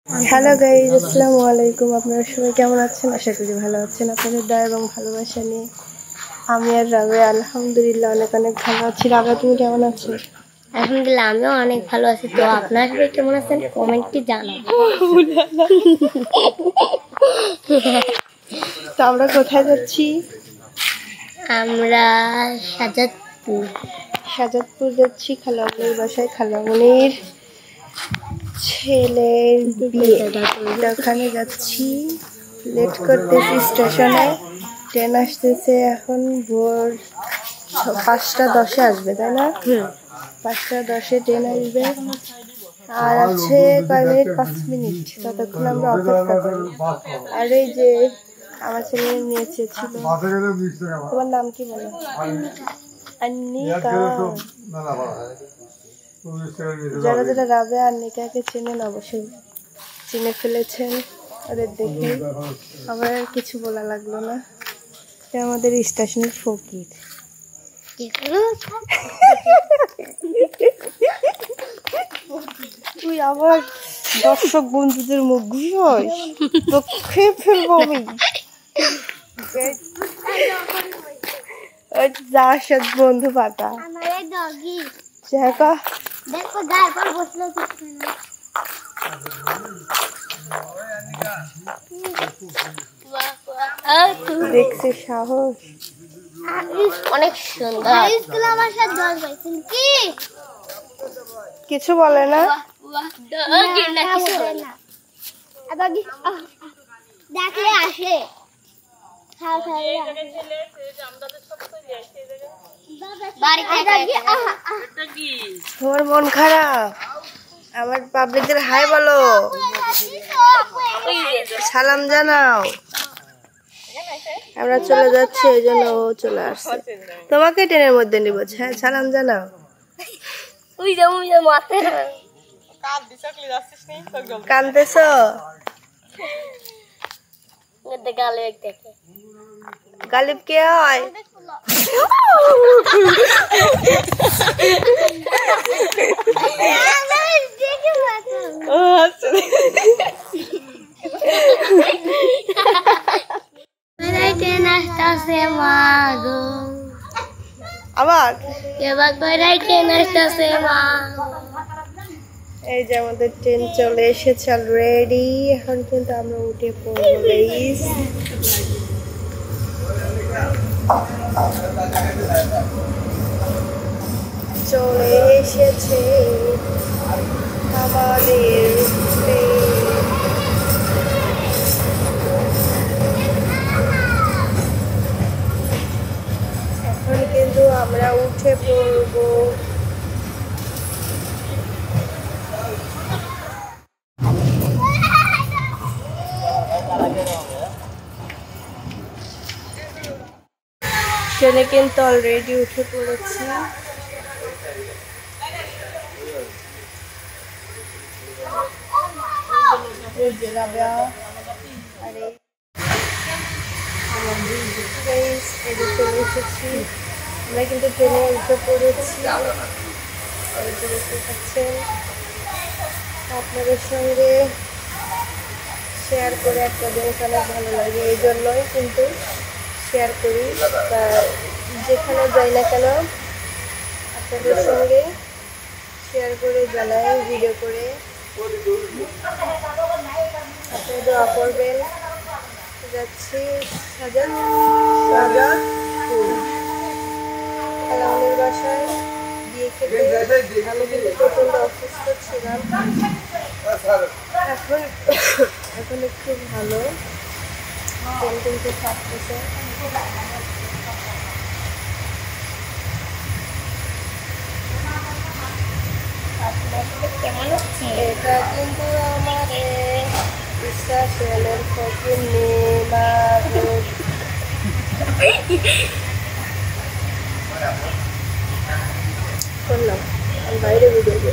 Hello guys, আসসালামু আলাইকুম। আপনারা সবাই কেমন আছেন? আশা করি ভালো আছেন। আপনাদের দয়া এবং ভালোবাসা নিয়ে আমি আর রাবে আলহামদুলিল্লাহ অনেক অনেক ভালো আছি। রাবে, তুমি কেমন আছো? আলহামদুলিল্লাহ আমিও অনেক ভালো আছি। তো আপনারা সবাই কেমন আছেন কমেন্টে জানান। তো আমরা কোথায় যাচ্ছি? আমরা সাজাদপুর যাচ্ছি খালামণির বাসায়। খালামণির ছেলের বিয়ে, ওখানে যাচ্ছি। লেট করতেছি স্টেশনে। ট্রেন আসতেছে এখন ভোর 5:10 আসবে, তাই না? 5:10 ট্রেন আসবে। আর আছে কয় মিনিট? 5 মিনিট। ততক্ষণ আমরা অপেক্ষা করি। আর এই যে আমার ছেলে নিয়েছে ছিল, তোমার নাম কি বলো? আন্নিকা। যারা যারা রাবে আর নিকাকে চেনেন অবশ্যই চিনে ফেলেছেন। ওদের দেখে আমার আর কিছু বলা লাগলো না। আমাদের স্টেশনের ফকির। তুই আবার দর্শক বন্ধুদের মুখ ঘুষ তো খেয়ে ফেলবো আমি। যার সাথে বন্ধু পাতা দেখছে সাহস অনেক সুন্দর। কিছু বলে না। দেখলে আসে তোমার মন খারাপ? আমার পাবলিকদের হাই বলো, সালাম জানাও। আমরা চলে যাচ্ছি, ওই জন্য ও চলে আসছে। তোমাকে ট্রেনের মধ্যে নিব। হ্যাঁ, সালাম জানাও। কাঁদতেছ? গালিব কে হয়? আবার এই যে আমাদের ট্রেন চলে এসেছে অলরেডি। এখন কিন্তু আমরা উঠে পড়বো গাইস। চলে এসেছে আমাদের ট্রেন। এখন কিন্তু আমরা উঠে পড়বো। ট্রেনে কিন্তু অলরেডি উঠে পড়েছি। চলে এসেছি আমরা, কিন্তু ট্রেনে উঠে পড়েছি। দেখতে পাচ্ছেন, আপনাদের সঙ্গে শেয়ার করে একটা জিনিস অনেক ভালো লাগে, এই জন্যই কিন্তু শেয়ার করি। বা যেখানে যাই না কেন আপনাদের সঙ্গে শেয়ার করে জানাই, ভিডিও করে। আপনারা দোয়া করবেন। যাচ্ছি সাজাদপুর খালামণির বাসায় বিয়ে খেতে। আমি কিন্তু প্রচণ্ড অসুস্থ ছিলাম, এখন একটু ভালো। কিন্তু থাকতেছে। এটা কিন্তু আমার স্টেশনের ফকির করলাম বাইরে ভিডিও।